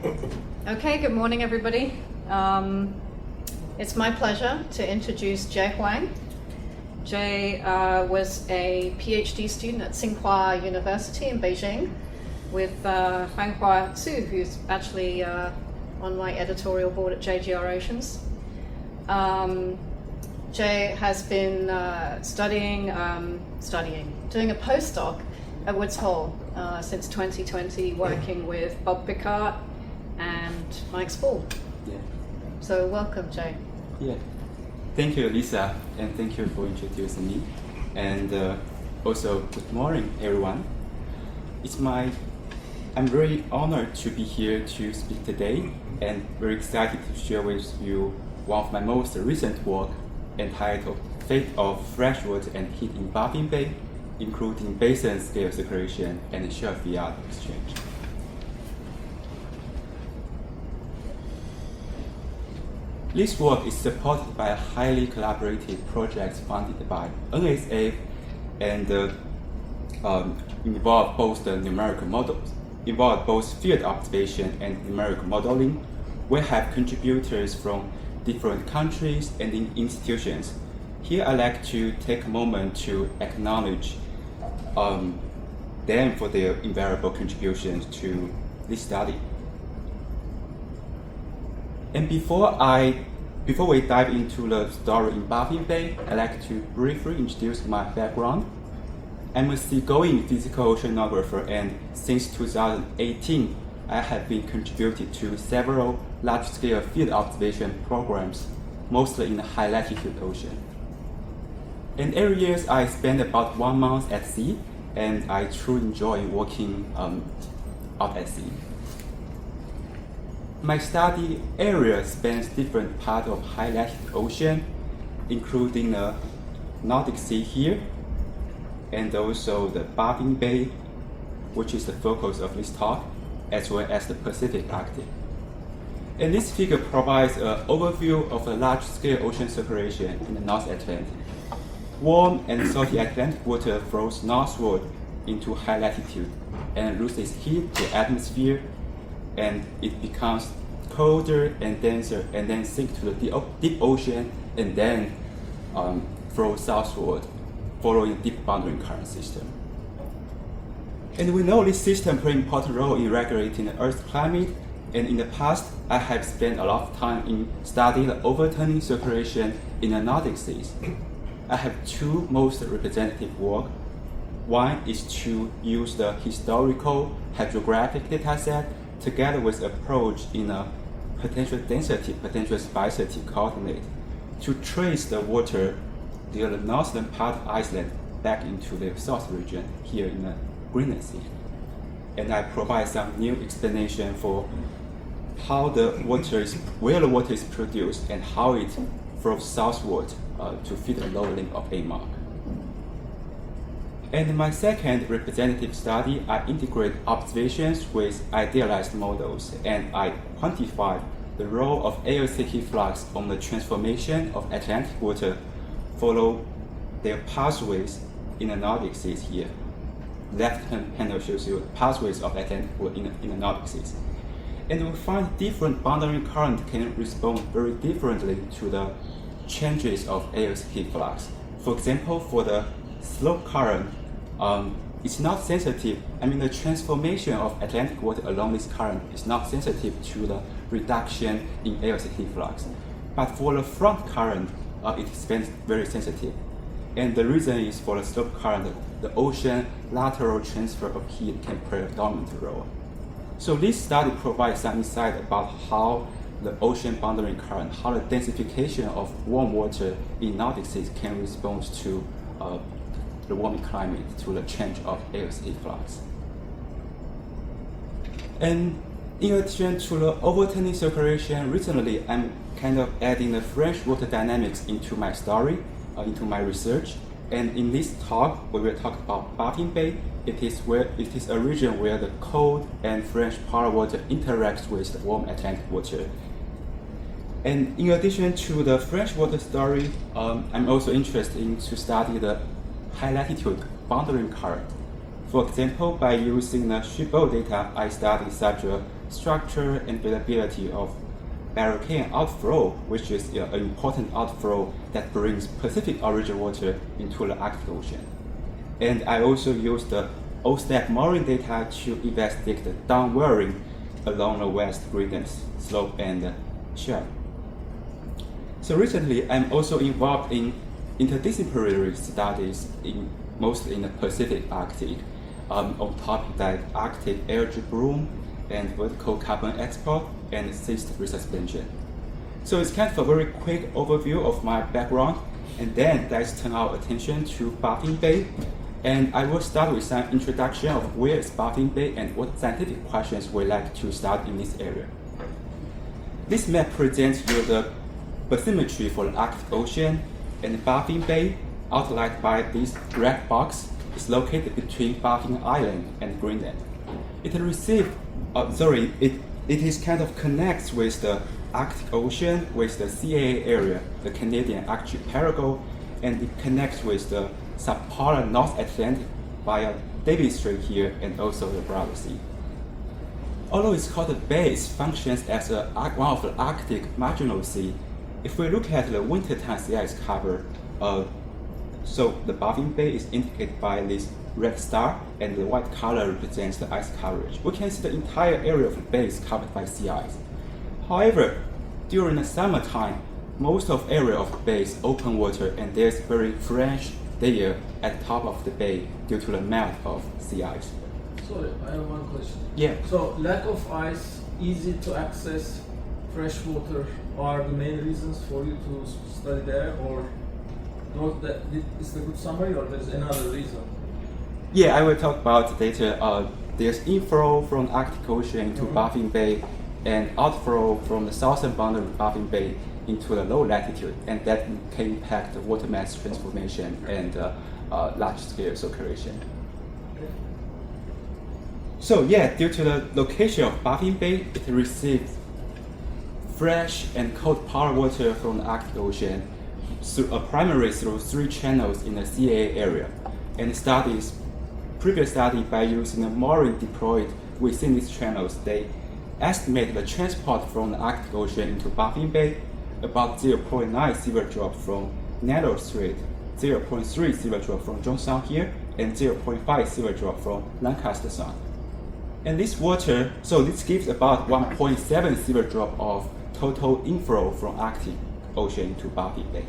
Okay, good morning everybody. It's my pleasure to introduce Jie Huang. Jie was a PhD student at Tsinghua University in Beijing with Huanghua Su, who's actually on my editorial board at JGR Oceans. Jie has been doing a postdoc at WHOI since 2020, working with Bob Picard and Mike Spall. Yeah. So welcome, Jie. Yeah. Thank you, Lisa, and thank you for introducing me. And also, good morning, everyone. I'm very honored to be here to speak today, and very excited to share with you one of my most recent work entitled Fate of Freshwater and Heat in Baffin Bay, including Basin-Scale circulation and Shelf-Fjord exchange. This work is supported by a highly collaborative project funded by NSF and involve both the numerical models, involve both field observation and numerical modeling. We have contributors from different countries and institutions. Here I'd like to take a moment to acknowledge them for their invaluable contributions to this study. And before we dive into the story in Baffin Bay, I'd like to briefly introduce my background. I'm a seagoing physical oceanographer, and since 2018, I have been contributed to several large-scale field observation programs, mostly in the high-latitude ocean. And every year I spend about 1 month at sea, and I truly enjoy working out at sea. My study area spans different parts of high-latitude ocean, including the Nordic Sea here, and also the Baffin Bay, which is the focus of this talk, as well as the Pacific Arctic. And this figure provides an overview of the large-scale ocean circulation in the North Atlantic. Warm and salty Atlantic water flows northward into high latitude and loses heat to the atmosphere, and it becomes colder and denser, and then sinks to the deep ocean, and then flows southward, following the deep boundary current system. And we know this system plays an important role in regulating the Earth's climate, and in the past, I have spent a lot of time in studying the overturning circulation in the Nordic seas. I have two most representative work. One is to use the historical hydrographic dataset together with approach in a potential density, potential sparsity coordinate to trace the water near the northern part of Iceland back into the south region here in the Greenland Sea. And I provide some new explanation for how where the water is produced and how it flows southward to fit the lowering of A mark. And my second representative study, I integrate observations with idealized models, and I quantify the role of AOC heat flux on the transformation of Atlantic water, follow their pathways in the Nordic seas here. Left-hand panel shows you pathways of Atlantic water in the Nordic seas. And we find different boundary current can respond very differently to the changes of AOC heat flux. For example, for the slope current, it's not sensitive. The transformation of Atlantic water along this current is not sensitive to the reduction in AOC heat flux. But for the front current, it is very sensitive. And the reason is for the slope current, the ocean lateral transfer of heat can play a dominant role. So this study provides some insight about how the ocean boundary current, how the densification of warm water in Nordic seas can respond to the warming climate, to the change of AOC heat flux. And in addition to the overturning circulation, recently I'm kind of adding the freshwater dynamics into my story, into my research. And in this talk, we will talk about Baffin Bay. It is a region where the cold and fresh polar water interacts with the warm Atlantic water. And in addition to the freshwater story, I'm also interested in to study the high latitude boundary current. For example, by using the shipboard data, I studied such a structure and availability of barricade outflow, which is an important outflow that brings Pacific origin water into the Arctic Ocean. And I also used the OSTEP mooring data to investigate the downwearing along the West Greenland slope and shelf. So recently, I'm also involved in interdisciplinary studies mostly in the Pacific Arctic on topics like Arctic algae bloom and vertical carbon export and cyst resuspension. So it's kind of a very quick overview of my background, and then let's turn our attention to Baffin Bay. And I will start with some introduction of where is Baffin Bay and what scientific questions we like to start in this area. This map presents you the bathymetry for the Arctic Ocean, and Baffin Bay, outlined by this red box, is located between Baffin Island and Greenland. It is kind of connects with the Arctic Ocean, with the CAA area, the Canadian archipelago, and it connects with the subpolar North Atlantic via Davis Strait here and also the Barrow Sea. Although it's called a bay, it functions as one of the Arctic marginal sea. If we look at the wintertime sea ice cover, so the Baffin Bay is indicated by this red star, and the white color represents the ice coverage. We can see the entire area of the bay is covered by sea ice. However, during the summertime, most of the area of the bay is open water, and there's very fresh layer at the top of the bay due to the melt of sea ice. Sorry, I have one question. Yeah. So lack of ice, easy to access fresh water are the main reasons for you to study there, or is the good summary, or there's another reason? Yeah, I will talk about later. There's inflow from the Arctic Ocean into Baffin Bay and outflow from the southern boundary of Baffin Bay into the low latitude, and that can impact the water mass transformation and large-scale circulation. So yeah, due to the location of Baffin Bay, it receives fresh and cold power water from the Arctic Ocean primarily through 3 channels in the CAA area. And previous study by using the mooring deployed within these channels, they estimate the transport from the Arctic Ocean into Baffin Bay about 0.9 silver drop from Narrow Strait, 0.3 silver drop from Johnstown here, and 0.5 silver drop from Lancaster Sound. And this water, so this gives about 1.7 silver drop of total inflow from Arctic Ocean to Baffin Bay.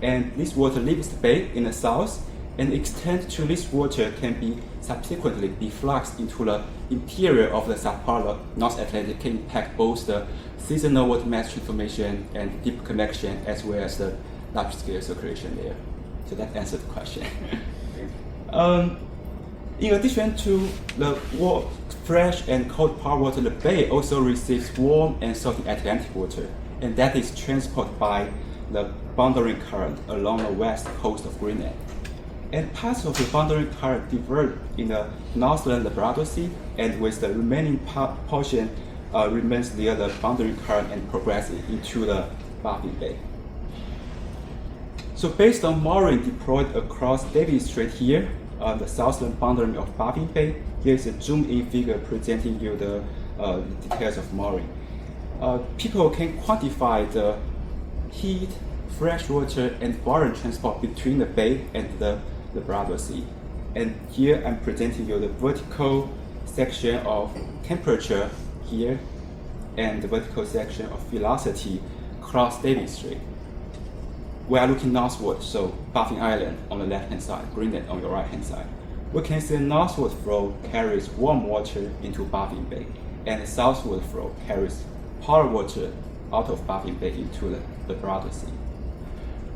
And this water leaves the bay in the south, and extent to this water can be subsequently defluxed into the interior of the subpolar North Atlantic, can impact both the seasonal water mass transformation and deep convection as well as the large-scale circulation there. So that answered the question. In addition to the fresh and cold power water, the bay also receives warm and salty Atlantic water, and that is transported by the boundary current along the west coast of Greenland. And parts of the boundary current divert in the northern Labrador Sea, and with the remaining portion remains near the boundary current and progresses into the Baffin Bay. So based on mooring deployed across Davis Strait here, the southern boundary of Baffin Bay, here is a zoomed-in figure presenting you the details of mooring. People can quantify the heat, fresh water, and water transport between the bay and the Labrador Sea. And here I'm presenting you the vertical section of temperature here and the vertical section of velocity across Davis Strait. We are looking northward, so Baffin Island on the left-hand side, Greenland on your right-hand side. We can see the northward flow carries warm water into Baffin Bay, and the southward flow carries power water out of Baffin Bay into the Labrador Sea.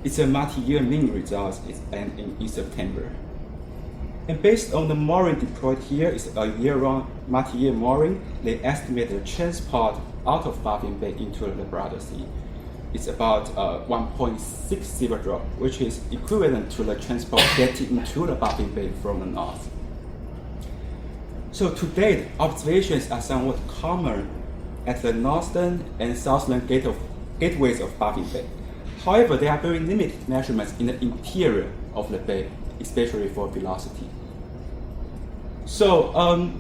It's a multi-year mean result, it's ending in September. And based on the mooring deployed here, is a year-round multi-year mooring, they estimate the transport out of Baffin Bay into the Labrador Sea. It's about 1.6 silver drop, which is equivalent to the transport getting into the Baffin Bay from the north. So to date, observations are somewhat common at the northern and southern gateways of Baffin Bay. However, there are very limited measurements in the interior of the bay, especially for velocity. So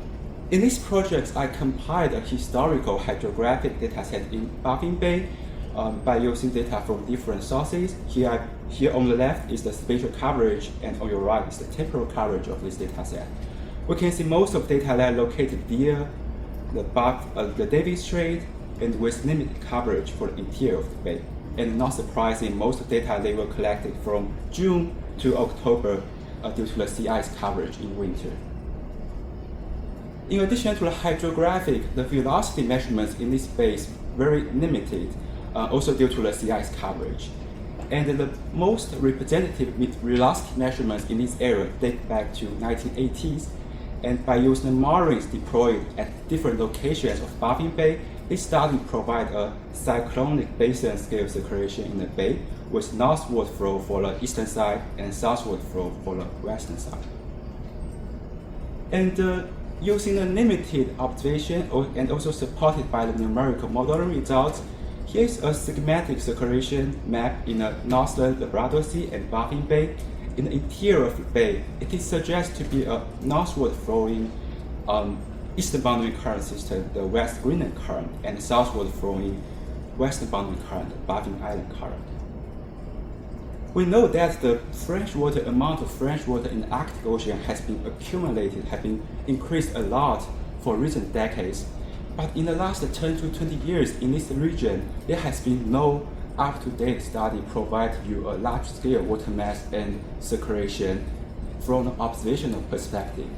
In these projects, I compiled a historical hydrographic dataset in Baffin Bay by using data from different sources. Here on the left is the spatial coverage, and on your right is the temporal coverage of this dataset. We can see most of data that are located via the Davis Strait and with limited coverage for the interior of the bay. And not surprising, most data they were collected from June to October due to the sea ice coverage in winter. In addition to the hydrographic, the velocity measurements in this bay is very limited, also due to the sea ice coverage. And the most representative velocity measurements in this area date back to 1980s. And by using the moorings deployed at different locations of Baffin Bay, they started to provide a cyclonic basin-scale circulation in the bay, with northward flow for the eastern side and southward flow for the western side. And using a limited observation and also supported by the numerical modeling results, here is a schematic circulation map in the northern Labrador Sea and Baffin Bay. In the interior of the bay, it is suggested to be a northward flowing eastern boundary current system, the West Greenland current, and southward flowing western boundary current, the Baffin Island current. We know that the amount of freshwater in the Arctic Ocean has been accumulated, has been increased a lot for recent decades. But in the last 10 to 20 years in this region, there has been no up-to-date study provide you a large-scale water mass and circulation from an observational perspective.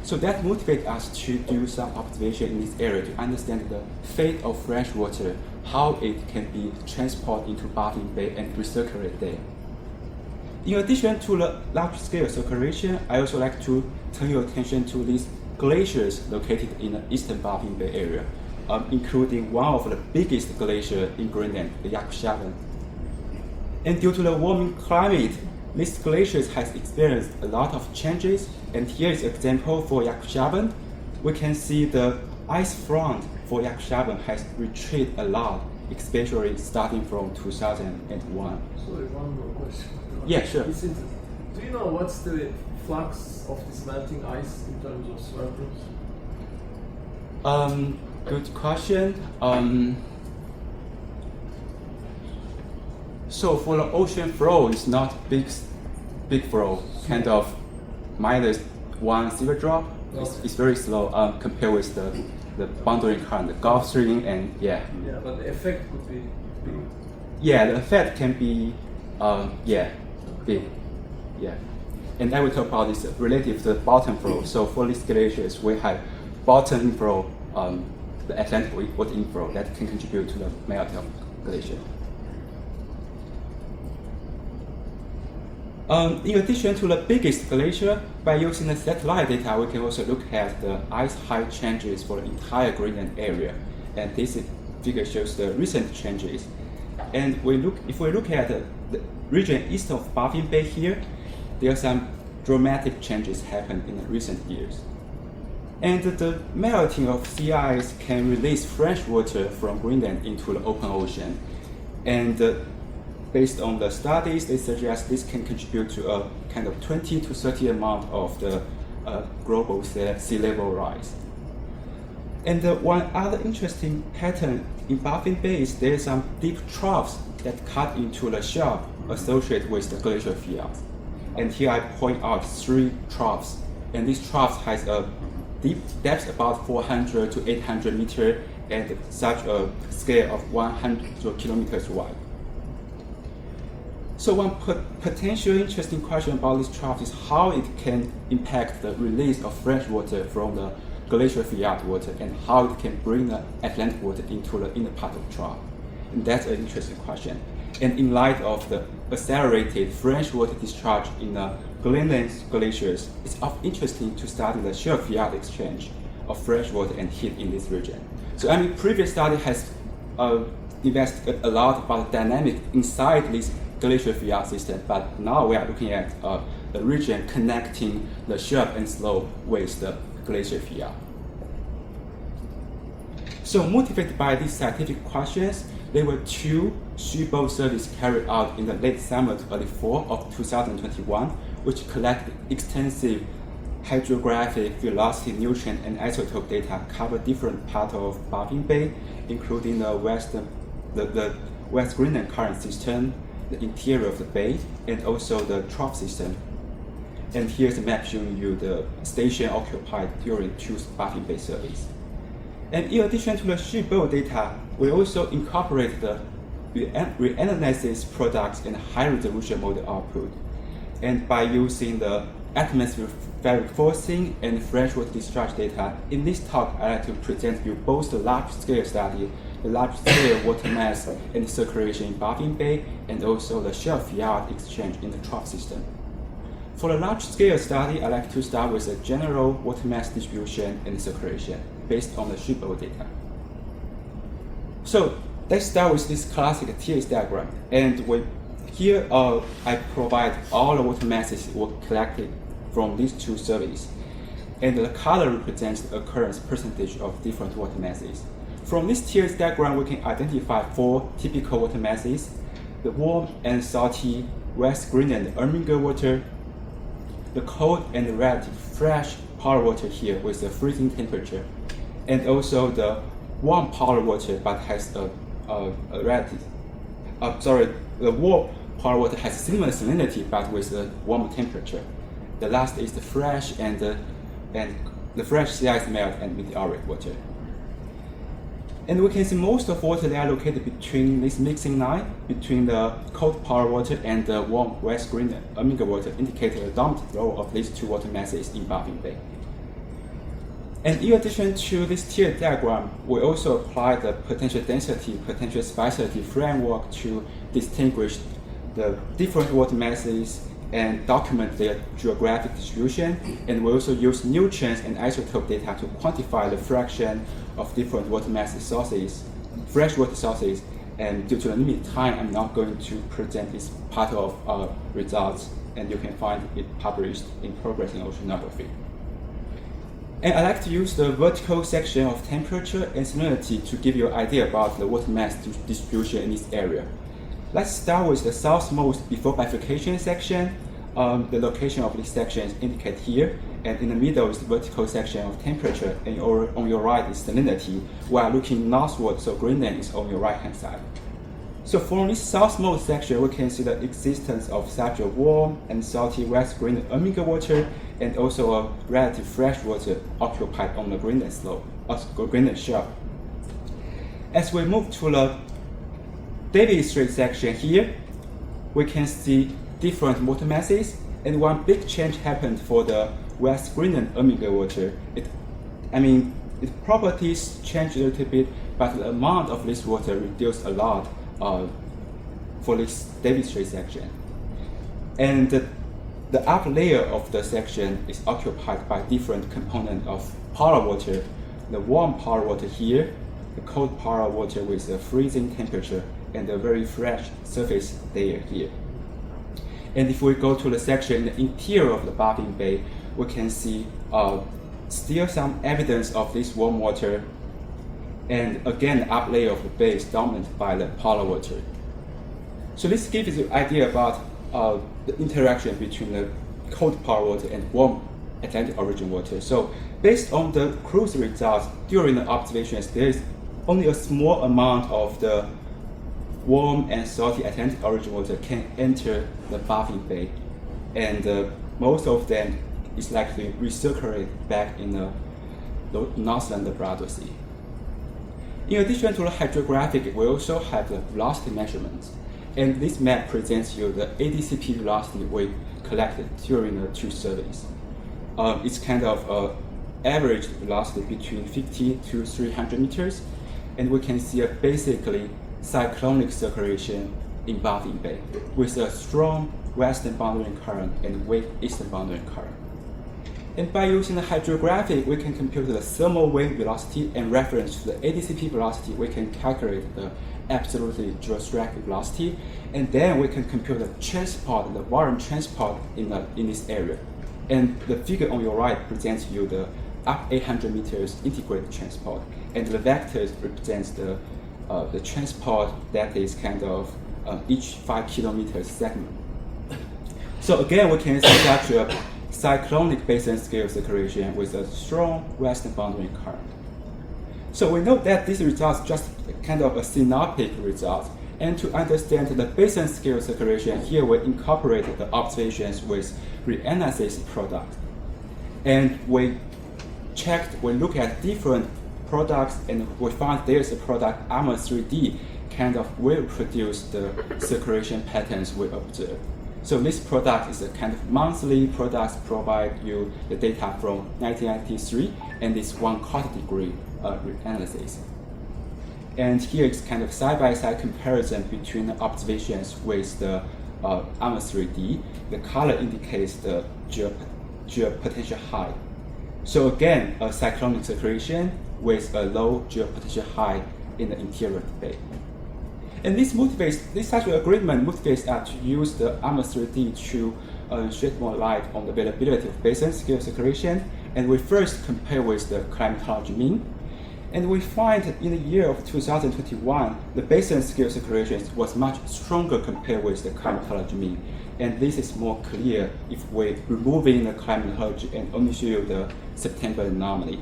So that motivates us to do some observation in this area to understand the fate of freshwater, how it can be transported into Baffin Bay and recirculate there. In addition to the large-scale circulation, I also like to turn your attention to these glaciers located in the eastern Baffin Bay area, including one of the biggest glaciers in Greenland, the Shelf-Fjord. And due to the warming climate, this glacier has experienced a lot of changes. And here is an example for Shelf-Fjord. We can see the ice front for Shelf-Fjord has retreated a lot, especially starting from 2001. Sorry, one more question. Yeah, sure. Do you know what's the flux of this melting ice in terms of swell groups? Good question. So for the ocean flow, it's not big flow, kind of -1 silver drop. It's very slow compared with the boundary current, the Gulf Stream, and Yeah, but the effect could be big. Yeah, the effect can be big. Yeah. And I will talk about this relative to the bottom flow. So for these glaciers, we have bottom inflow, the Atlantic water inflow that can contribute to the melting of glacier. In addition to the biggest glacier, by using the satellite data, we can also look at the ice height changes for the entire Greenland area. And this figure shows the recent changes. And if we look at the region east of Baffin Bay here, there are some dramatic changes happened in the recent years. And the melting of sea ice can release fresh water from Greenland into the open ocean. And based on the studies, they suggest this can contribute to a kind of 20 to 30 amount of the global sea level rise. And one other interesting pattern in Baffin Bay is there are some deep troughs that cut into the shelf associated with the glacier fjords. And here I point out 3 troughs. And these troughs has a deep depth about 400 to 800 meters and such a scale of 100 kilometers wide. So one potential interesting question about this trough is how it can impact the release of fresh water from the glacier fjord water and how it can bring the Atlantic water into the inner part of the trough. And that's an interesting question. And in light of the accelerated freshwater discharge in the Greenland glaciers, it's interesting to study the Shelf-Fjord exchange of freshwater and heat in this region. So previous study has investigated a lot about the dynamic inside this glacier fjord system, but now we are looking at the region connecting the shelf and slope with the glacier fjord. So motivated by these scientific questions, there were 2 shipboard surveys carried out in the late summer to early fall of 2021, which collected extensive hydrographic, velocity, nutrient, and isotope data cover different parts of Baffin Bay, including the West Greenland current system, the interior of the bay, and also the trough system. And here's a map showing you the station occupied during two Baffin Bay surveys. And in addition to the shipboard data, we also incorporate the reanalysis products and high-resolution model output. And by using the atmospheric forcing and freshwater discharge data, in this talk I like to present you both the large-scale study, the large-scale water mass and circulation in Baffin Bay, and also the Shelf-Fjord exchange in the trough system. For the large-scale study, I like to start with the general water mass distribution and circulation based on the shipboard data. So let's start with this classic TS diagram. And here I provide all the water masses were collected from these two surveys. And the color represents the occurrence percentage of different water masses. From this TS diagram, we can identify 4 typical water masses: the warm and salty West Greenland Erminger water, the cold and relative fresh polar water here with a freezing temperature, and also the warm polar water but has the warm polar water has similar salinity but with a warm temperature. The last is the fresh and the fresh sea ice melt and meteoric water. And we can see most of water they are located between this mixing line, between the cold polar water and the warm West Greenland Erminger water, indicating the dominant role of these two water masses in Baffin Bay. And in addition to this tier diagram, we also apply the potential density, potential sparsity framework to distinguish the different water masses and document their geographic distribution. And we also use nutrients and isotope data to quantify the fraction of different water mass sources, freshwater sources. And due to the limited time, I'm not going to present this part of our results, and you can find it published in Progress in Oceanography. And I like to use the vertical section of temperature and salinity to give you an idea about the water mass distribution in this area. Let's start with the southmost before bifurcation section. The location of this section is indicated here, and in the middle is the vertical section of temperature, and on your right is salinity. While looking northward, so Greenland is on your right-hand side. So from this southmost section, we can see the existence of such a warm and salty West Greenland Erminger water, and also a relative fresh water occupied on the Greenland slope, Greenland shelf. As we move to the Davis Strait section here, we can see different water masses, and one big change happened for the West Greenland Erminger water. Its properties changed a little bit, but the amount of this water reduced a lot for this Davis Strait section. And the upper layer of the section is occupied by different components of polar water. The warm polar water here, the cold polar water with a freezing temperature, and a very fresh surface layer here. And if we go to the section in the interior of the Baffin Bay, we can see still some evidence of this warm water. And again, the upper layer of the bay is dominated by the polar water. So this gives you an idea about the interaction between the cold polar water and warm Atlantic origin water. So based on the cruise results during the observations, there is only a small amount of the warm and salty Atlantic origin water can enter the Baffin Bay, and most of them is likely recirculate back in the Northland Labrador Sea. In addition to the hydrographic, we also have the velocity measurements, and this map presents you the ADCP velocity we collected during the two surveys. It's kind of average velocity between 50 to 300 meters, and we can see basically cyclonic circulation in Baffin Bay with a strong western boundary current and weak eastern boundary current. And by using the hydrographic, we can compute the thermal wave velocity, and reference to the ADCP velocity, we can calculate the absolutely geostrophic velocity, and then we can compute the transport, the volume transport in this area. And the figure on your right presents you the up 800 meters integrated transport, and the vectors represents the transport that is kind of each 5 kilometers segment. So again, we can see such a cyclonic basin-scale circulation with a strong western boundary current. So we know that these results just kind of a synoptic result. And to understand the basin-scale circulation, here we incorporated the observations with reanalysis product. And we look at different products, and we found there's a product, ARMOR 3D, kind of will produce the circulation patterns we observe. So this product is a kind of monthly product, provide you the data from 1993, and it's 1/4 degree reanalysis. And here is kind of side-by-side comparison between the observations with the ARMOR 3D. The color indicates the geopotential high. So again, a cyclonic circulation with a low geopotential high in the interior of the bay. And this such an agreement motivates us to use the ARMOR 3D to shed more light on the availability of basin-scale circulation. And we first compare with the climatology mean. And we find in the year of 2021, the basin-scale circulation was much stronger compared with the climatology mean. And this is more clear if we removing the climatology and only show you the September anomaly.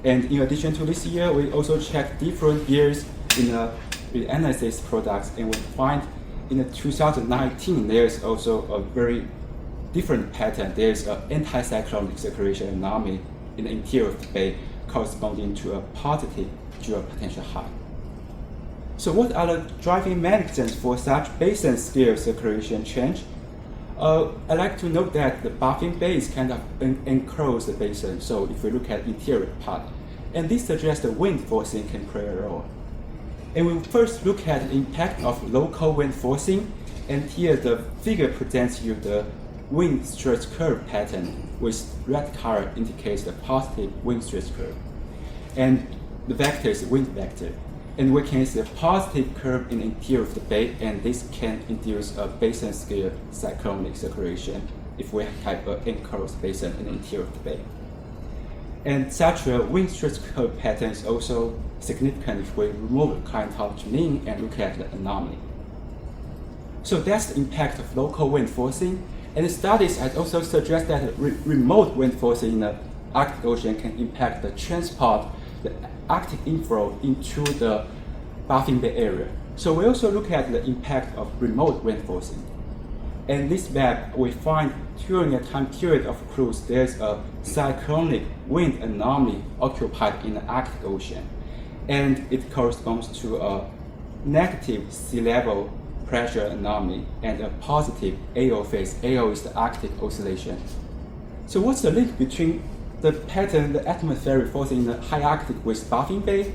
And in addition to this year, we also check different years in the reanalysis products, and we find in the 2019 there's also a very different pattern. There's an anticyclonic circulation anomaly in the interior of the bay, corresponding to a positive geopotential high. So what are the driving mechanisms for such basin-scale circulation change? I like to note that the Baffin Bay is kind of an enclosed basin, so if we look at interior part, and this suggests the wind forcing can play a role. And we first look at the impact of local wind forcing, and here the figure presents you the wind stress curve pattern, with red color indicates the positive wind stress curve. And the vector is wind vector. And we can see a positive curve in the interior of the bay, and this can induce a basin-scale cyclonic circulation if we have an enclosed basin in the interior of the bay. And such a wind stress curve pattern is also significant if we remove the climatology mean and look at the anomaly. So that's the impact of local wind forcing. And the studies also suggest that remote wind forcing in the Arctic Ocean can impact the transport, the Arctic inflow into the Baffin Bay area. So we also look at the impact of remote wind forcing. In this map, we find during a time period of cruise, there's a cyclonic wind anomaly occupied in the Arctic Ocean. And it corresponds to a negative sea level pressure anomaly and a positive AO phase. AO is the Arctic oscillation. So what's the link between the pattern, the atmospheric forcing in the high Arctic with Baffin Bay?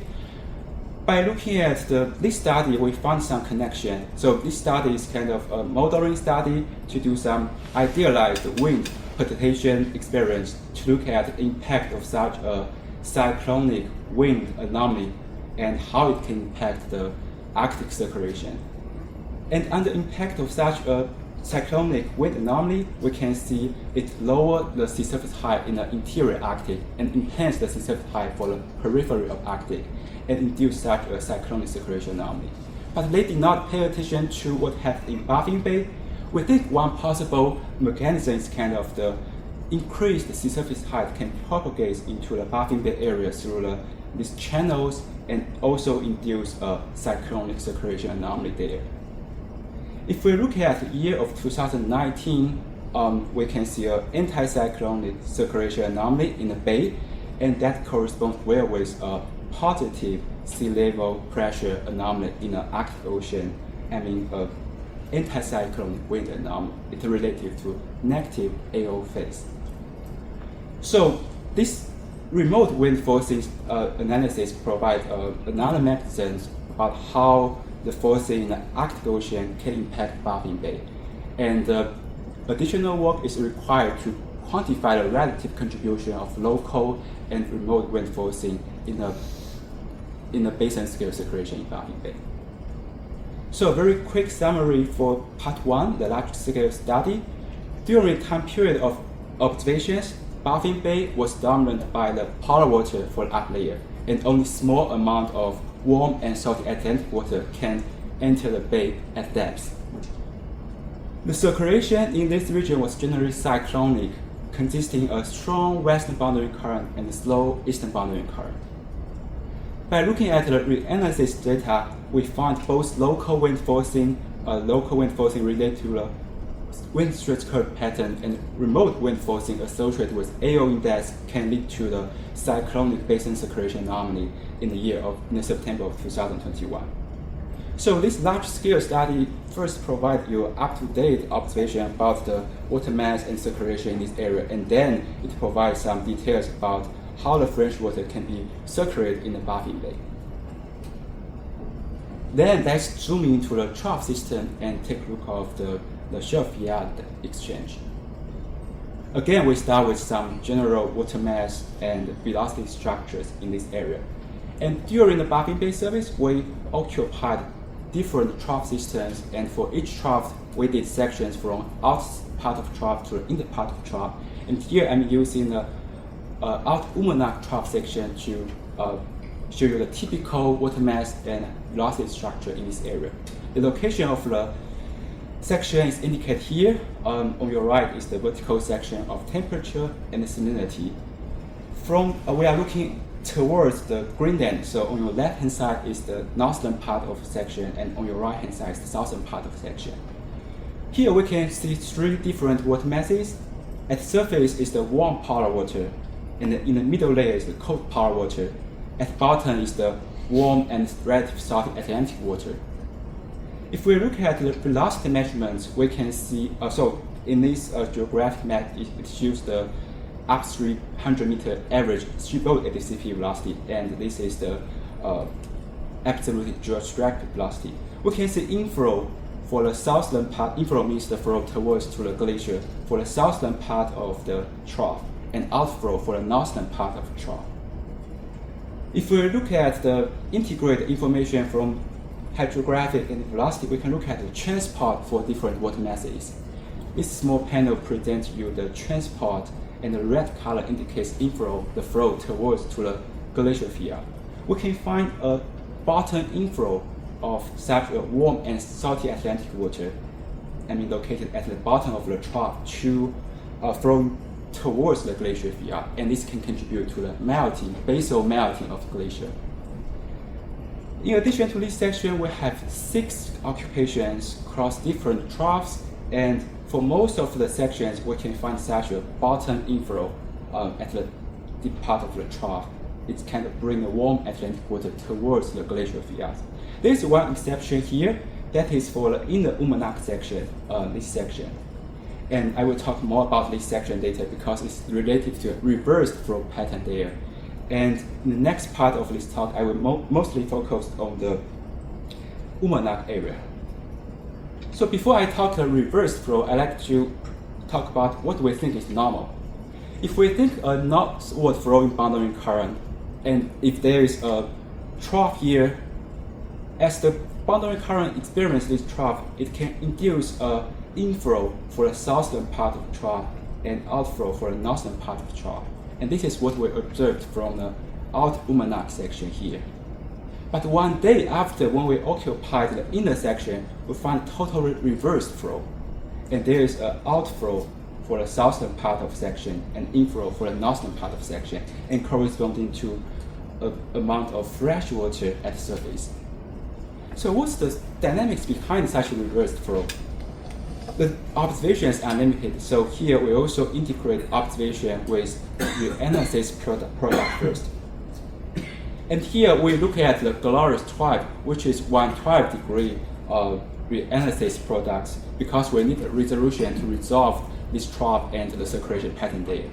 By looking at this study, we found some connection. So this study is kind of a modeling study to do some idealized wind precipitation experience to look at the impact of such a cyclonic wind anomaly and how it can impact the Arctic circulation. And under impact of such a cyclonic wind anomaly, we can see it lower the sea surface height in the interior Arctic and enhance the sea surface height for the periphery of Arctic and induce such a cyclonic circulation anomaly. But they did not pay attention to what happened in Baffin Bay. We think one possible mechanism is kind of the increased sea surface height can propagate into the Baffin Bay area through these channels and also induce a cyclonic circulation anomaly there. If we look at the year of 2019, we can see an anticyclonic circulation anomaly in the bay, and that corresponds well with a positive sea level pressure anomaly in the Arctic Ocean. I mean, anticyclonic wind anomaly. It's related to negative AO phase. So this remote wind forcing analysis provides another mechanism about how the forcing in the Arctic Ocean can impact Baffin Bay. And additional work is required to quantify the relative contribution of local and remote wind forcing in the basin-scale circulation in Baffin Bay. So a very quick summary for part one, the large-scale study. During the time period of observations, Baffin Bay was dominated by the polar water for the upper layer, and only small amount of warm and salty Atlantic water can enter the bay at depth. The circulation in this region was generally cyclonic, consisting of strong western boundary current and slow eastern boundary current. By looking at the reanalysis data, we find both local wind forcing related to the wind stretch curve pattern and remote wind forcing associated with AO index can lead to the cyclonic basin circulation anomaly in the September of 2021. So this large-scale study first provides you up-to-date observation about the water mass and circulation in this area, and then it provides some details about how the freshwater can be circulated in the Baffin Bay. Then let's zoom into the trough system and take a look at the Shelf-Fjord exchange. Again, we start with some general water mass and velocity structures in this area. And during the Baffin Bay service, we occupied different trough systems, and for each trough, we did sections from out part of trough to the inner part of trough. And here I'm using the Oceanographic trough section to show you the typical water mass and velocity structure in this area. The location of the section is indicated here. On your right is the vertical section of temperature and salinity. We are looking towards the Greenland, so on your left hand side is the northern part of the section, and on your right hand side is the southern part of the section. Here we can see three different water masses. At the surface is the warm polar water, and in the middle layer is the cold polar water. At the bottom is the warm and relative salty Atlantic water. If we look at the velocity measurements, we can see, so in this geographic map, it shows the upstream 100-meter average shipboard ADCP velocity, and this is the absolute geostrophic velocity. We can see inflow for the southern part. Inflow means the flow towards to the glacier for the southern part of the trough, and outflow for the northern part of the trough. If we look at the integrated information from hydrographic and velocity, we can look at the transport for different water masses. This small panel presents you the transport, and the red color indicates inflow, the flow towards to the glacier fjord. We can find a bottom inflow of such a warm and salty Atlantic water, located at the bottom of the trough to flowing towards the glacier fjord, and this can contribute to the melting, basal melting of the glacier. In addition to this section, we have 6 occupations across different troughs, and for most of the sections, we can find such a bottom inflow at the deep part of the trough. It can bring the warm Atlantic water towards the glacier fjord. There is one exception here, that is for the inner Oceanographic section, this section. And I will talk more about this section later because it's related to reversed flow pattern there. And in the next part of this talk, I will mostly focus on the Oceanographic area. So before I talk the reverse flow, I'd like to talk about what we think is normal. If we think a northward flowing boundary current, and if there is a trough here, as the boundary current experiences this trough, it can induce a inflow for the southern part of the trough and outflow for the northern part of the trough. And this is what we observed from the Oceanographic section here. But one day after, when we occupied the inner section, we find totally reversed flow. And there is an outflow for the southern part of section and inflow for the northern part of section, and corresponding to an amount of fresh water at the surface. So what's the dynamics behind such a reversed flow? The observations are limited, so here we also integrate observation with the analysis product first. And here we look at the glorious trough, which is 1/12 degree reanalysis products, because we need a resolution to resolve this trough and the circulation pattern there.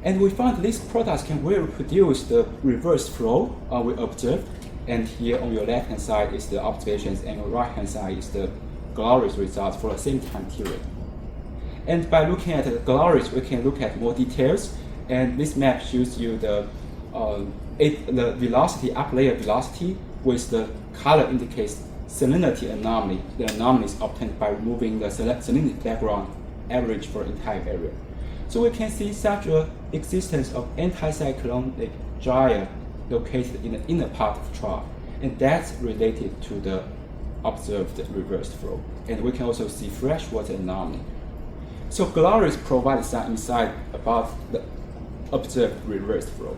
And we found these products can reproduce the reverse flow we observed. And here on your left hand side is the observations, and on your right hand side is the glorious results for the same time period. And by looking at the glorious, we can look at more details. And this map shows you the velocity, up layer velocity, with the color indicates salinity anomaly. The anomaly is obtained by removing the salinity background average for the entire area. So we can see such a existence of anticyclonic gyre located in the inner part of the trough, and that's related to the observed reversed flow. And we can also see freshwater anomaly. So glaciers provide some insight about the observed reverse flow.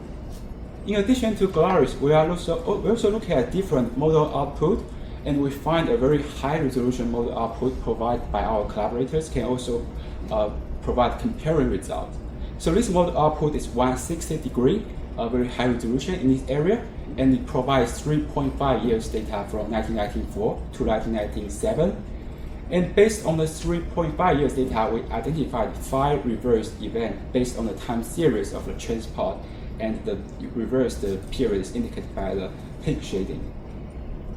In addition to glaciers, we also look at different model output, and we find a very high resolution model output provided by our collaborators can also provide comparing results. So this model output is 160°, very high resolution in this area, and it provides 3.5 years data from 1994 to 1997. And based on the 3.5 years data, we identified 5 reverse events based on the time series of the transport, and the reverse period is indicated by the pink shading.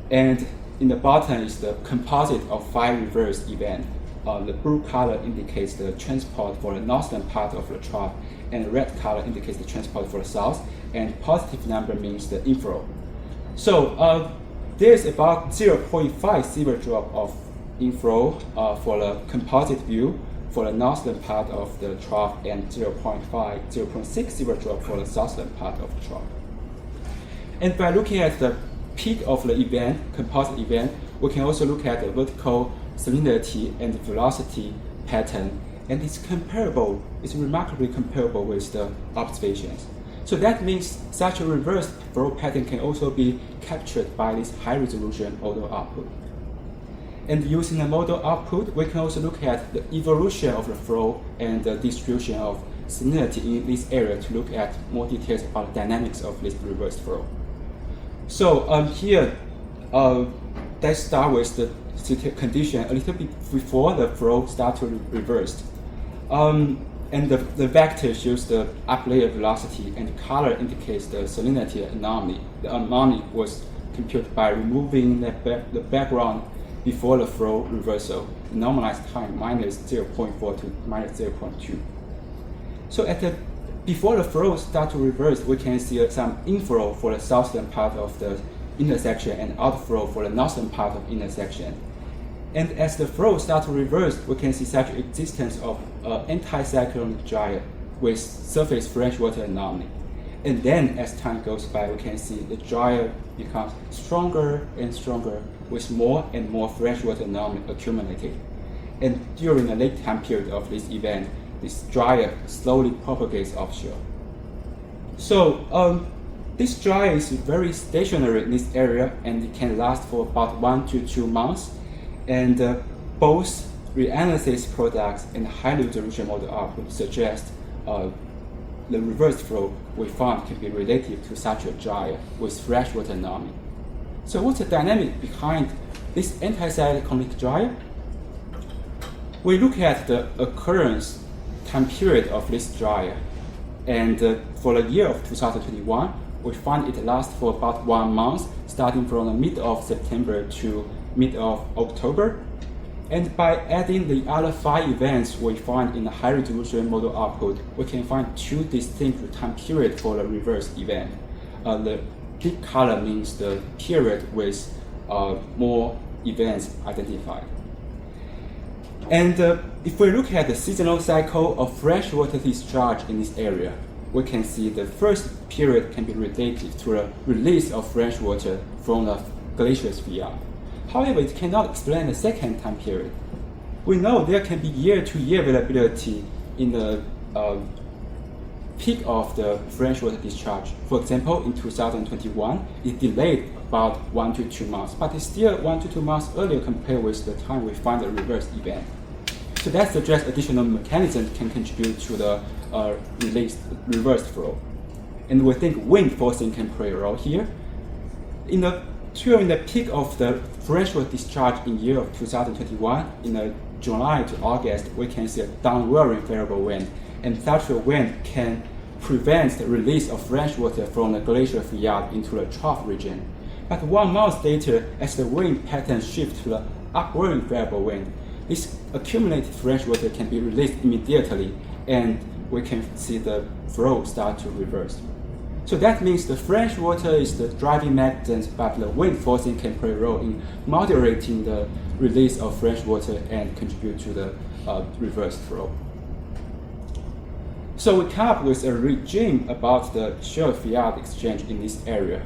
And in the bottom is the composite of 5 reverse events. The blue color indicates the transport for the northern part of the trough, and the red color indicates the transport for the south, and positive number means the inflow. So there's about 0.5 silver drop of inflow for the composite view for the northern part of the trough, and 0.6 silver drop for the southern part of the trough. And by looking at the peak of the event, composite event, we can also look at the vertical salinity and velocity pattern, and it's remarkably comparable with the observations. So that means such a reverse flow pattern can also be captured by this high resolution model output. And using the model output, we can also look at the evolution of the flow and the distribution of salinity in this area to look at more details about the dynamics of this reverse flow. So here, let's start with the condition a little bit before the flow starts to reverse. And the vector shows the up-layer velocity, and the color indicates the salinity anomaly. The anomaly was computed by removing the background before the flow reversal, the normalized time minus 0.4 to minus 0.2. So before the flow starts to reverse, we can see some inflow for the southern part of the intersection and outflow for the northern part of intersection. And as the flow starts to reverse, we can see such existence of anticyclonic gyre with surface freshwater anomaly. And then as time goes by, we can see the gyre becomes stronger and stronger with more and more freshwater anomaly accumulated. And during the late time period of this event, this gyre slowly propagates offshore. So this gyre is very stationary in this area, and it can last for about 1 to 2 months. And both reanalysis products and high resolution model output suggest the reverse flow we found can be related to such a gyre with freshwater anomaly. So what's the dynamic behind this anticyclonic gyre? We look at the occurrence time period of this gyre, and for the year of 2021, we find it lasts for about 1 month, starting from the mid of September to mid of October. And by adding the other 5 events we find in the high resolution model output, we can find 2 distinct time periods for the reverse event. The big color means the period with more events identified. And if we look at the seasonal cycle of freshwater discharge in this area, we can see the first period can be related to the release of freshwater from the glacier's fjord. However, it cannot explain the second time period. We know there can be year-to-year variability in the peak of the freshwater discharge. For example, in 2021, it delayed about 1 to 2 months, but it's still 1 to 2 months earlier compared with the time we find the reverse event. So that suggests additional mechanisms can contribute to the reverse flow. And we think wind forcing can play a role here. During the peak of the freshwater discharge in year of 2021, in July to August, we can see a downwelling favorable wind, and such a wind can prevent the release of freshwater from the glacier fjord into the trough region. But 1 month later, as the wind pattern shifts to the upwelling favorable wind, this accumulated freshwater can be released immediately, and we can see the flow start to reverse. So that means the freshwater is the driving mechanism, but the wind forcing can play a role in moderating the release of freshwater and contribute to the reverse flow. So we come up with a regime about the Shelf-Fjord exchange in this area.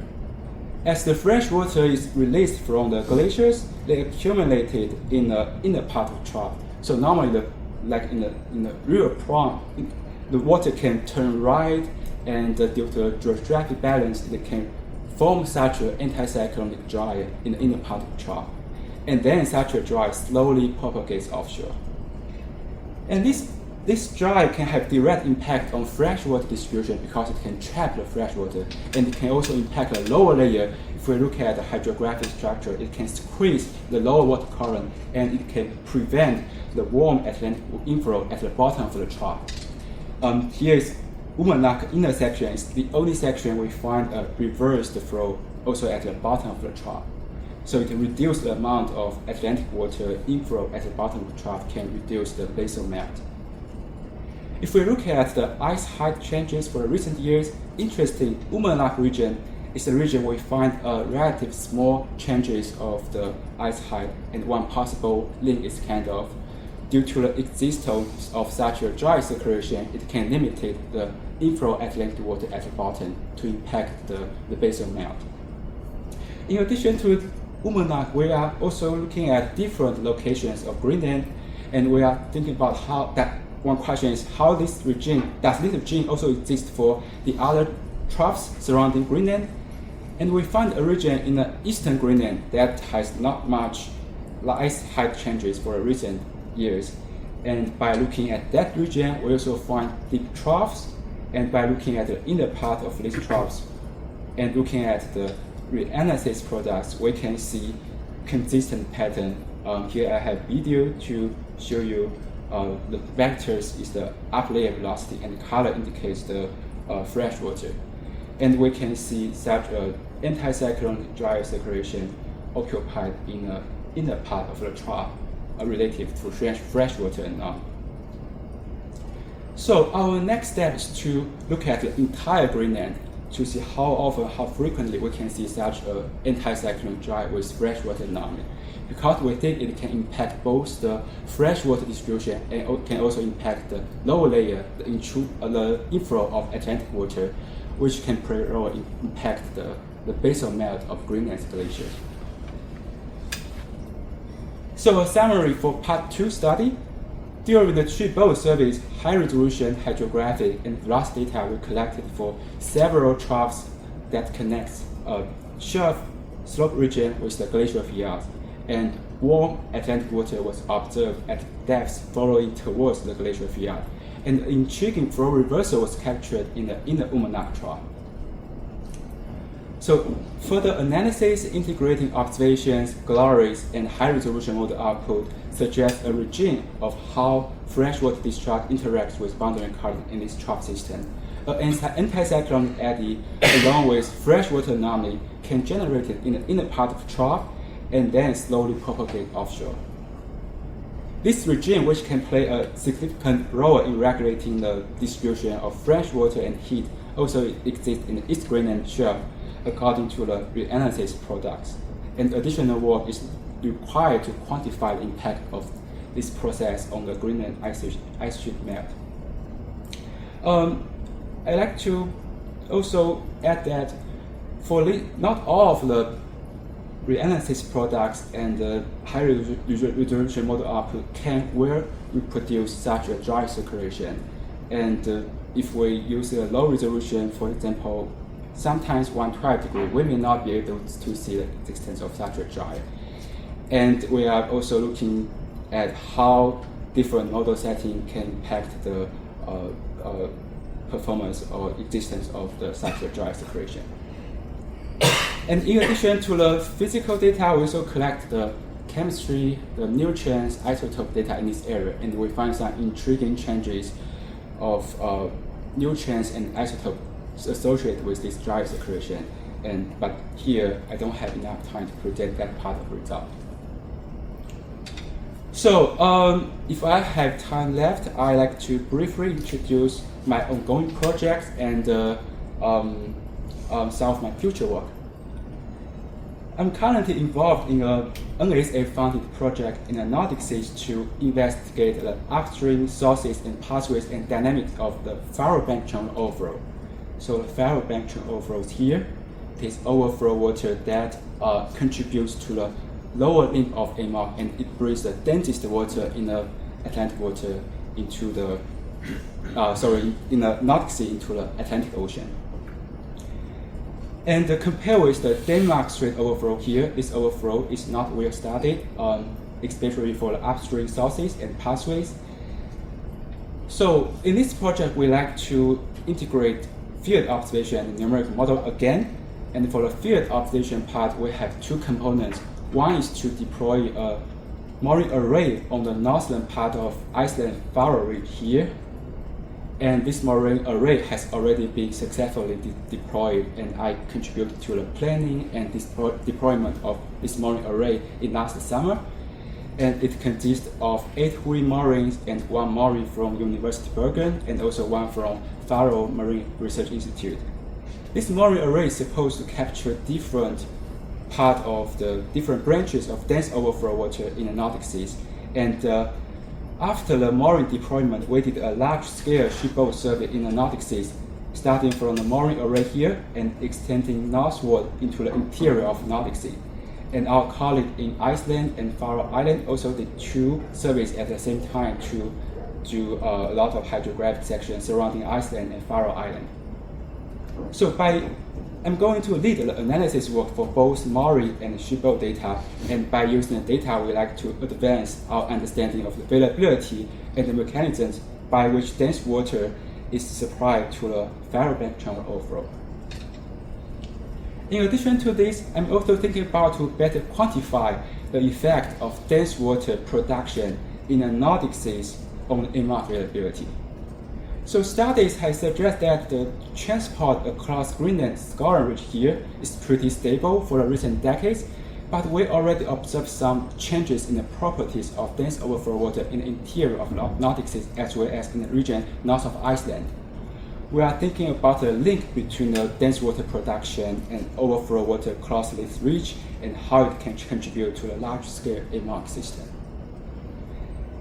As the freshwater is released from the glaciers, they accumulated in the inner part of the trough. So normally the like in the real pond, the water can turn right, and due to the geographic balance, it can form such an anticyclonic gyre in the inner part of the trough. And then such a gyre slowly propagates offshore. And this gyre can have direct impact on freshwater distribution because it can trap the freshwater, and it can also impact the lower layer. If we look at the hydrographic structure, it can squeeze the lower water column, and it can prevent the warm Atlantic inflow at the bottom of the trough. Here is Umanak intersection. It's the only section we find a reversed flow also at the bottom of the trough. So it reduces the amount of Atlantic water inflow at the bottom of the trough, can reduce the basal melt. If we look at the ice height changes for recent years, interesting, Umanak region is a region we find relatively small changes of the ice height, and one possible link is kind of due to the existence of such a dry circulation, it can limit the inflow Atlantic water at the bottom to impact the basal melt. In addition to Umanak, we are also looking at different locations of Greenland, and we are thinking about how that. One question is how does this region also exist for the other troughs surrounding Greenland? And we find a region in the eastern Greenland that has not much ice height changes for recent years. And by looking at that region, we also find deep troughs. And by looking at the inner part of these troughs and looking at the reanalysis products, we can see consistent pattern. Here I have video to show you. The vectors is the up layer velocity, and the color indicates the fresh water. And we can see such an anticyclonic dry circulation occupied in the inner part of the trough relative to fresh water and none. So our next step is to look at the entire Greenland to see how often, how frequently we can see such an anticyclonic dry with freshwater anomaly. Because we think it can impact both the freshwater distribution and can also impact the lower layer, the inflow of Atlantic water, which can play a role in impact the basal melt of Greenland's glaciers. So a summary for part 2 study. During the shipboard surveys, high-resolution hydrographic and velocity data were collected for several troughs that connects a shelf slope region with the glacier fjords, and warm Atlantic water was observed at depths following towards the glacier fjord, and intriguing flow reversal was captured in the Umanak trough. So further analysis integrating observations, galleries, and high-resolution model output suggests a regime of how freshwater discharge interacts with boundary current in this trough system. An anticyclonic eddy along with freshwater anomaly can generate it in the inner part of the trough and then slowly propagate offshore. This regime, which can play a significant role in regulating the distribution of freshwater and heat, also exists in the East Greenland shelf according to the reanalysis products. And additional work is required to quantify the impact of this process on the Greenland ice sheet melt. I'd like to also add that for not all of the reanalysis products and the high resolution model output can reproduce such a dry circulation. And if we use a low resolution, for example, sometimes 112 degree, we may not be able to see the existence of such a dry. And we are also looking at how different model setting can impact the performance or existence of such a dry circulation. And in addition to the physical data, we also collect the chemistry, the nutrients, isotope data in this area, and we find some intriguing changes of nutrients and isotopes associated with this dry circulation. But here, I don't have enough time to present that part of the result. So, if I have time left, I'd like to briefly introduce my ongoing projects and some of my future work. I'm currently involved in a NASA-funded project in the Nordic Seas to investigate the upstream sources and pathways and dynamics of the Faroe Bank channel overflow. So the Faroe Bank channel overflows here. It is overflow water that contributes to the lower limb of AMOC, and it brings the densest water in the Atlantic water into the, in the Nordic Sea into the Atlantic Ocean. And compared with the Denmark Strait overflow here, this overflow is not well studied, especially for the upstream sources and pathways. So in this project, we like to integrate field observation and numerical model again. And for the field observation part, we have two components. One is to deploy a mooring array on the northern part of Iceland Faroe Ridge here. And this mooring array has already been successfully deployed, and I contributed to the planning and deployment of this mooring array in last summer. And it consists of 8 WHOI moorings and 1 mooring from University of Bergen and also 1 from Faroe Marine Research Institute. This mooring array is supposed to capture different part of the different branches of dense overflow water in the Nordic seas. And after the mooring deployment, we did a large-scale shipboard survey in the Nordic seas, starting from the mooring array here and extending northward into the interior of the Nordic Sea. And our colleague in Iceland and Faroe Island also did 2 surveys at the same time to do a lot of hydrographic sections surrounding Iceland and Faroe Island. So I'm going to lead the analysis work for both mooring and shipboard data, and by using the data, we like to advance our understanding of the availability and the mechanisms by which dense water is supplied to the Faroe Bank channel overflow. In addition to this, I'm also thinking about to better quantify the effect of dense water production in the Nordic seas on the MR availability. So studies have suggested that the transport across Greenland and Scotland Ridge here is pretty stable for the recent decades, but we already observed some changes in the properties of dense overflow water in the interior of Nordic seas as well as in the region north of Iceland. We are thinking about the link between the dense water production and overflow water across this ridge and how it can contribute to the large-scale MR system.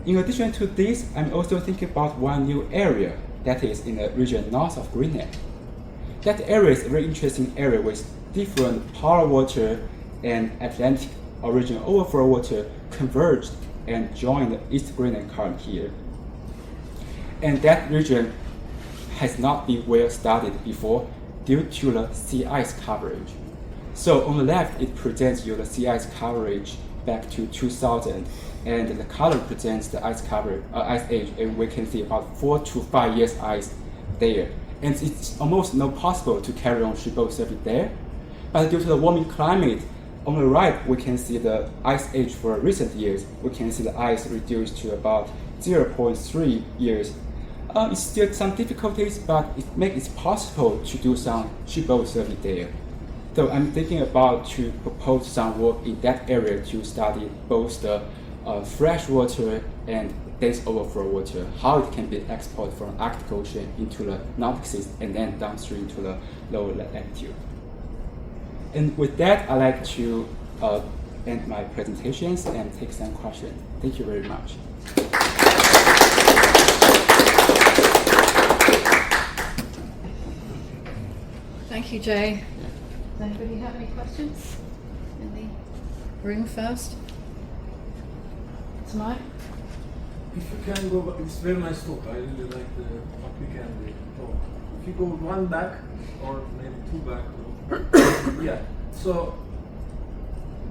In addition to this, I'm also thinking about one new area that is in the region north of Greenland. That area is a very interesting area with different polar water and Atlantic origin overflow water converged and joined the East Greenland current here. And that region has not been well studied before due to the sea ice coverage. So on the left, it presents you the sea ice coverage back to 2000, and the color presents the ice coverage, ice age, and we can see about 4 to 5 years ice there. And it's almost not possible to carry on shipboard survey there. But due to the warming climate, on the right, we can see the ice age for recent years. We can see the ice reduced to about 0.3 years. It's still some difficulties, but it makes it possible to do some shipboard survey there. So I'm thinking about to propose some work in that area to study both the freshwater and dense overflow water, how it can be exported from Arctic Ocean into the Nordic seas and then downstream to the lower latitude. And with that, I'd like to end my presentations and take some questions. Thank you very much. Thank you, Jie. Does anybody have any questions in the room first? Tonight? If you can go back, it's very nice talk. I really like the topic and the talk. If you go 1 back or maybe 2 back, yeah. So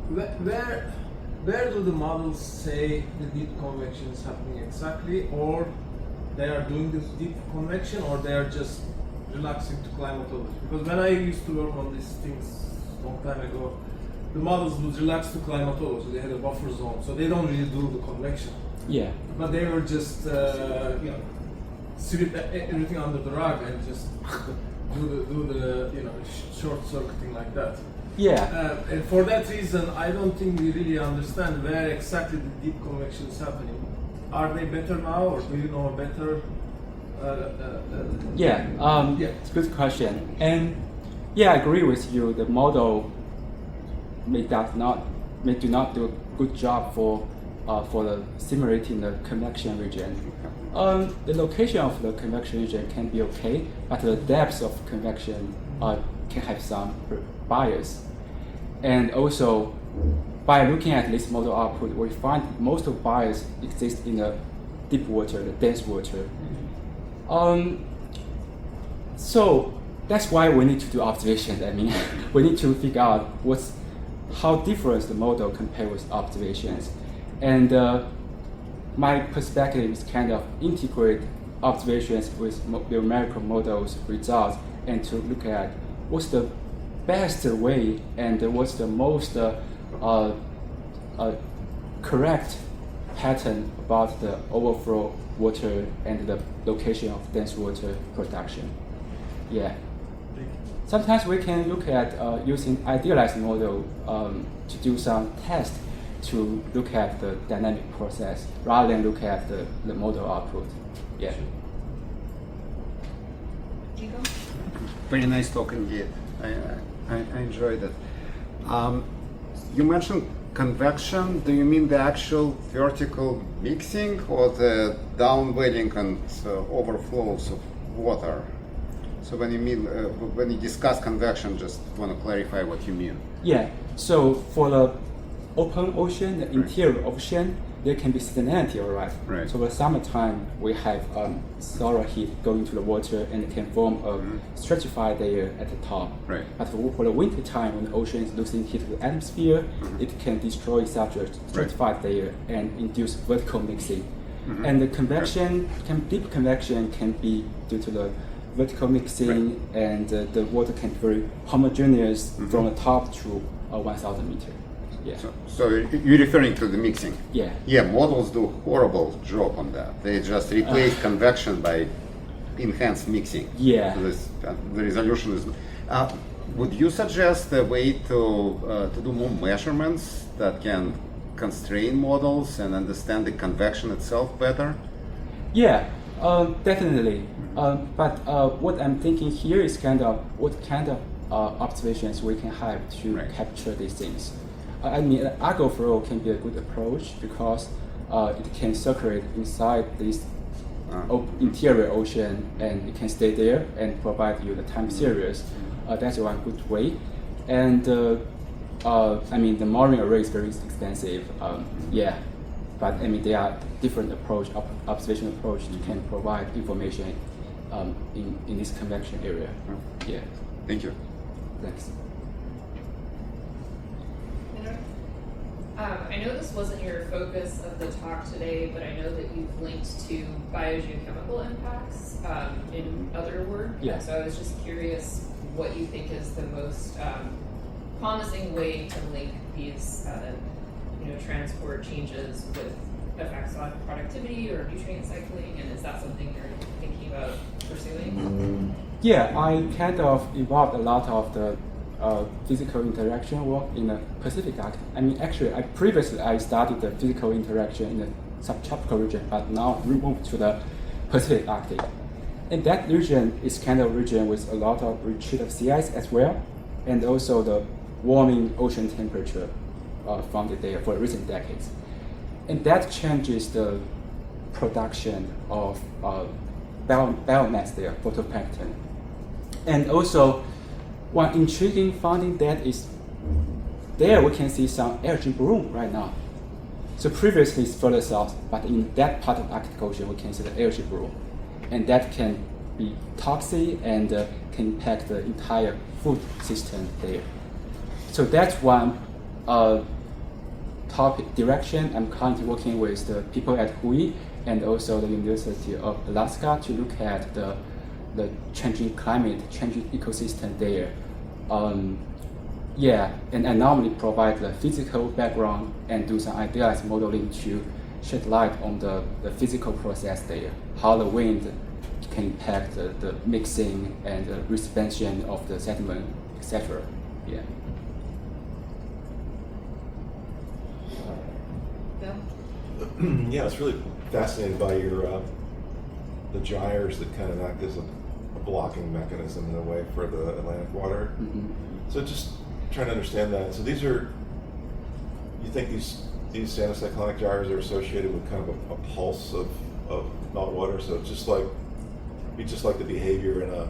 where do the models say the deep convection is happening exactly, or they are doing this deep convection, or they are just relaxing to climatology? Because when I used to work on these things a long time ago, the models would relax to climatology. They had a buffer zone, so they don't really do the convection. Yeah. But they were just sweep everything under the rug and just do the short circuiting like that. Yeah. And for that reason, I don't think we really understand where exactly the deep convection is happening. Are they better now, or do you know better? It's a good question. And yeah, I agree with you. The model may do not do a good job for the simulating the convection region. The location of the convection region can be okay, but the depth of convection can have some bias. And also, by looking at this model output, we find most of bias exists in the deep water, the dense water. So that's why we need to do observations. I mean, we need to figure out how different the model compared with observations. And my perspective is kind of integrate observations with numerical models results and to look at what's the best way and what's the most correct pattern about the overflow water and the location of dense water production. Yeah. Sometimes we can look at using idealized model to do some tests to look at the dynamic process rather than look at the model output. Yeah. Very nice talk indeed. I enjoyed it. You mentioned convection. Do you mean the actual vertical mixing or the downwelling and overflows of water? So when you discuss convection, just want to clarify what you mean. Yeah. So for the open ocean, the interior ocean, there can be salinity, all right? Right. So for summertime, we have solar heat going to the water and it can form a stratified layer at the top. Right. But for the winter time, when the ocean is losing heat to the atmosphere, it can destroy such a stratified layer and induce vertical mixing. And the convection, deep convection can be due to the vertical mixing and the water can be very homogeneous from the top to 1,000 meters. Yeah. So you're referring to the mixing? Yeah. Yeah, models do horrible job on that. They just replace convection by enhanced mixing. Yeah. So the resolution is. Would you suggest a way to do more measurements that can constrain models and understand the convection itself better? Yeah, definitely. But what I'm thinking here is what kind of observations we can have to capture these things. I mean, argo flow can be a good approach because it can circulate inside this interior ocean and it can stay there and provide you the time series. That's one good way. And I mean, the mooring array is very expensive. Yeah, but I mean, there are different observation approach you can provide information in this convection area. Yeah. Thank you. Thanks. I know this wasn't your focus of the talk today, but I know that you've linked to biogeochemical impacts in other work. Yeah. So I was just curious what you think is the most promising way to link these transport changes with effects on productivity or nutrient cycling, and is that something you're thinking about pursuing? Yeah, I kind of involved a lot of the physical interaction work in the Pacific Arctic. I mean, actually, previously I studied the physical interaction in the subtropical region, but now we moved to the Pacific Arctic. And that region is kind of region with a lot of retreat of sea ice as well, and also the warming ocean temperature found there for recent decades. And that changes the production of biomass there, phytoplankton. And also, one intriguing finding that is there we can see some algae bloom right now. So previously it's further south, but in that part of the Arctic Ocean we can see the algae bloom. And that can be toxic and can impact the entire food system there. So that's one topic direction. I'm currently working with the people at WHOI and also the University of Alaska to look at the changing climate, changing ecosystem there. Yeah, and I normally provide the physical background and do some idealized modeling to shed light on the physical process there, how the wind can impact the mixing and the expansion of the sediment, etc. Yeah. Bill? Yeah, I was really fascinated by your the gyres that kind of act as a blocking mechanism in a way for the Atlantic water. Mm-hmm. So just trying to understand that. So these are, you think these anticyclonic gyres are associated with kind of a pulse of meltwater? So it's just like the behavior in a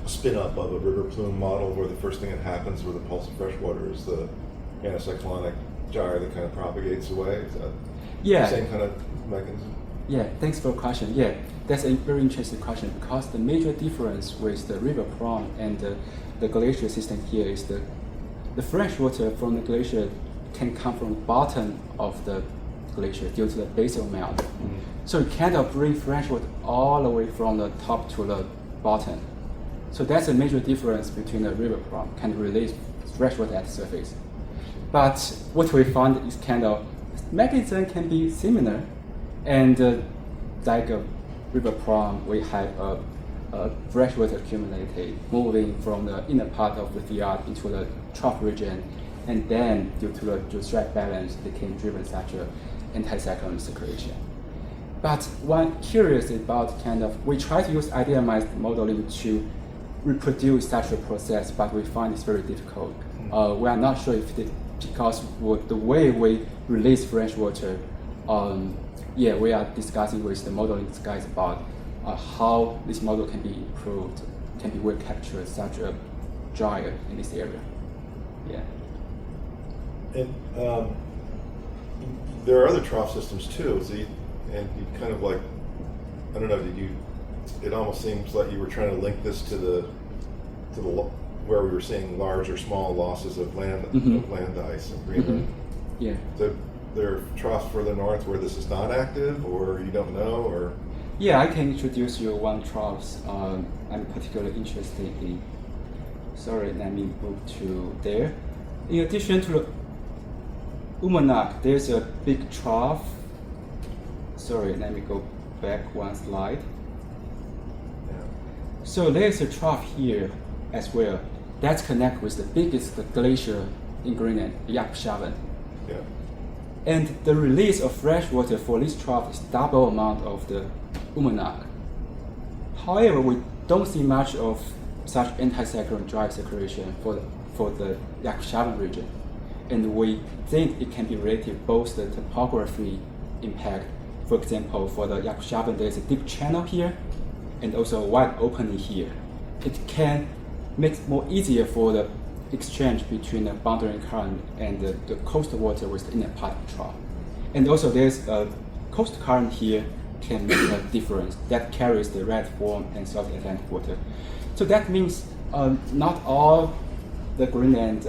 spin-up of a river plume model where the first thing that happens with a pulse of fresh water is the anticyclonic gyre that kind of propagates away? Is that the same kind of mechanism? Yeah, thanks for the question. Yeah, that's a very interesting question because the major difference with the river pond and the glacier system here is the fresh water from the glacier can come from the bottom of the glacier due to the basal melt. So you cannot bring fresh water all the way from the top to the bottom. So that's a major difference between the river pond can release fresh water at the surface. But what we found is kind of mechanism can be similar, and like a river pond, we have a fresh water accumulated moving from the inner part of the fjord into the trough region, and then due to the geostrat balance, they can driven such a anticyclone circulation. But one curious about we try to use idealized modeling to reproduce such a process, but we find it's very difficult. We are not sure if because the way we release fresh water, we are discussing with the modeling guys about how this model can be improved, can be well captured such a gyre in this area. Yeah. And there are other trough systems too. So you kind of like, I don't know, it almost seems like you were trying to link this to the where we were seeing large or small losses of land ice in Greenland. Yeah. There are troughs further north where this is not active, or you don't know, or? Yeah, I can introduce you one troughs I'm particularly interested in. Sorry, let me move to there. In addition to the Umanak, there's a big trough. Sorry, let me go back one slide. Yeah. So there's a trough here as well. That's connected with the biggest glacier in Greenland, Shelf-Fjord. Yeah. And the release of fresh water for this trough is double amount of the Umanak. However, we don't see much of such anticyclone dry circulation for the Shelf-Fjord region. And we think it can be related both the topography impact. For example, for the Shelf-Fjord, there's a deep channel here and also a wide opening here. It can make it more easier for the exchange between the boundary current and the coastal water with the inner part of the trough. And also there's a coastal current here can make a difference that carries the red warm and South Atlantic water. So that means not all the Greenland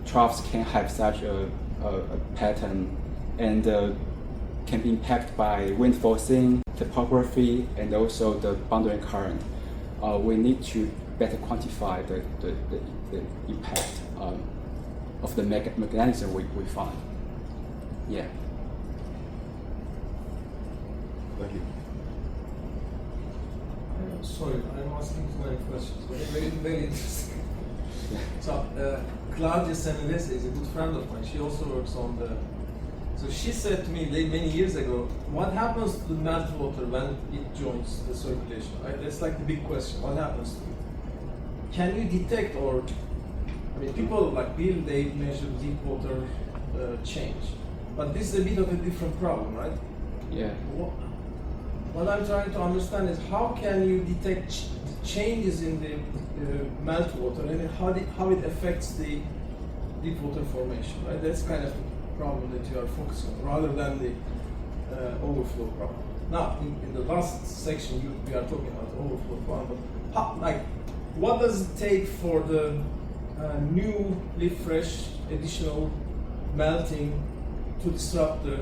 troughs can have such a pattern and can be impacted by wind forcing, topography, and also the boundary current. We need to better quantify the impact of the mechanism we find. Yeah. Thank you. Sorry, I'm asking too many questions. Very, very interesting. So, Claudia Senelese is a good friend of mine. She also works on the. So she said to me many years ago, what happens to the meltwater when it joins the circulation? Right? That's like the big question. What happens to it? Can you detect, or I mean, people like Bill, they measure deep water change, but this is a bit of a different problem, right? Yeah. What I'm trying to understand is how can you detect changes in the meltwater and how it affects the deep water formation, right? That's kind of the problem that you are focusing on, rather than the overflow problem. Now, in the last section, we are talking about the overflow problem, but what does it take for the new, fresh, additional melting to disrupt the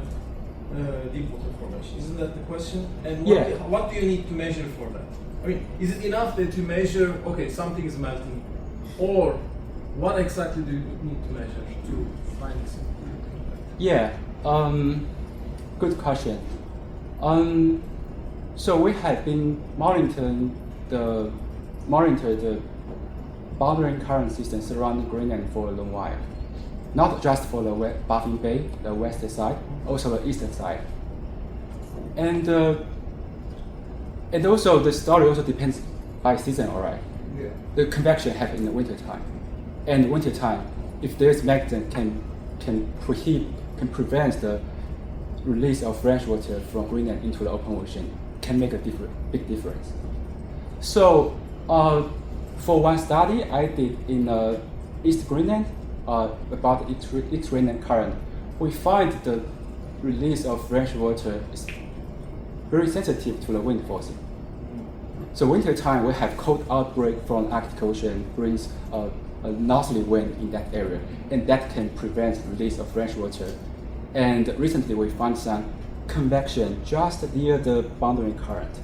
deep water formation? Isn't that the question? And what do you need to measure for that? I mean, is it enough that you measure, okay, something is melting, or what exactly do you need to measure to find this? Yeah, good question. So we have been monitoring the boundary current system surrounding Greenland for a long while. Not just for the Baffin Bay, the western side, also the eastern side. And also the story also depends by season, alright. Yeah. The convection happens in the winter time. And winter time, if there's mechanism can prevent the release of fresh water from Greenland into the open ocean, can make a big difference. So for one study I did in East Greenland about East Greenland current, we find the release of fresh water is very sensitive to the wind forcing. So winter time, we have cold outbreak from Arctic Ocean brings a northerly wind in that area, and that can prevent release of freshwater. And recently, we found some convection just near the boundary current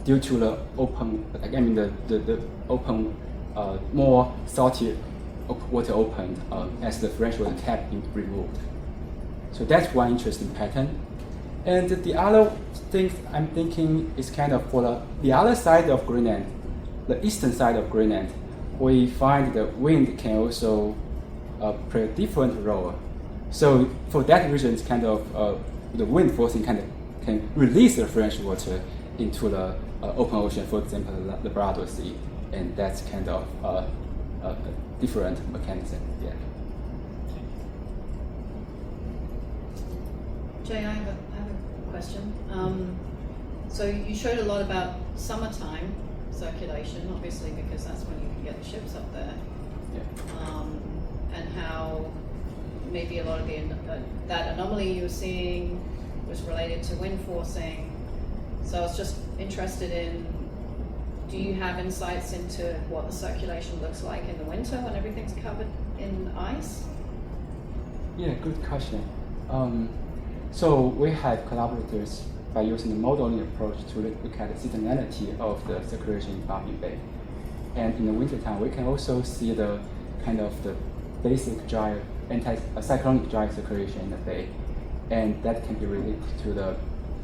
due to the open, the open, more salty water opened as the freshwater cap being removed. So that's one interesting pattern. And the other thing I'm thinking is kind of for the other side of Greenland, the eastern side of Greenland, we find the wind can also play a different role. So for that reason, it's kind of the wind forcing kind of can release the fresh water into the open ocean, for example, the Labrador Sea, and that's kind of a different mechanism. Yeah. Jie, I have a question. So you showed a lot about summertime circulation, obviously, because that's when you can get the ships up there. Yeah. And how maybe a lot of that anomaly you were seeing was related to wind forcing. So I was just interested in, do you have insights into what the circulation looks like in the winter when everything's covered in ice? Yeah, good question. So we have collaborators by using the modeling approach to look at the seasonality of the circulation in Baffin Bay. And in the wintertime, we can also see the kind of the basic dry, anti-cyclonic dry circulation in the bay. And that can be related to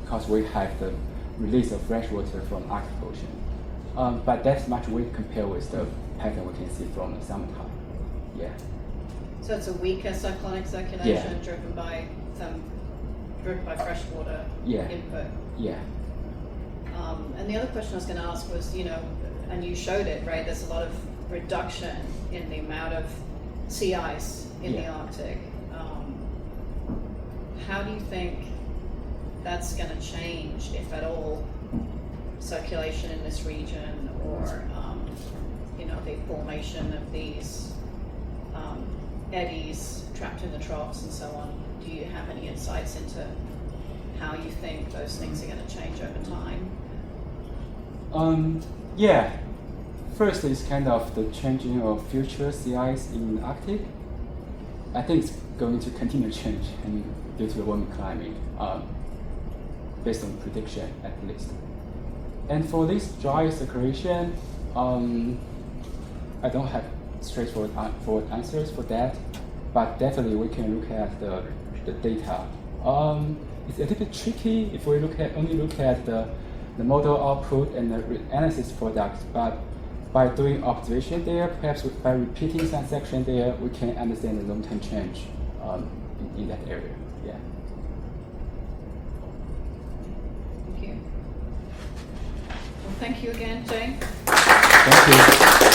because we have the release of fresh water from Arctic Ocean. But that's much weak compared with the pattern we can see from the summertime. Yeah. So it's a weaker cyclonic circulation driven by freshwater input. Yeah. And the other question I was going to ask was, and you showed it, right? There's a lot of reduction in the amount of sea ice in the Arctic. How do you think that's going to change, if at all, circulation in this region, or the formation of these eddies trapped in the troughs and so on? Do you have any insights into how you think those things are going to change over time? Yeah. First is kind of the changing of future sea ice in the Arctic. I think it's going to continue to change due to the warming climate, based on prediction at least. And for this dry circulation, I don't have straightforward answers for that, but definitely we can look at the data. It's a little bit tricky if we only look at the model output and the reanalysis products, but by doing observation there, perhaps by repeating some section there, we can understand the long-term change in that area. Yeah. Thank you. Well, thank you again, Jie. Thank you.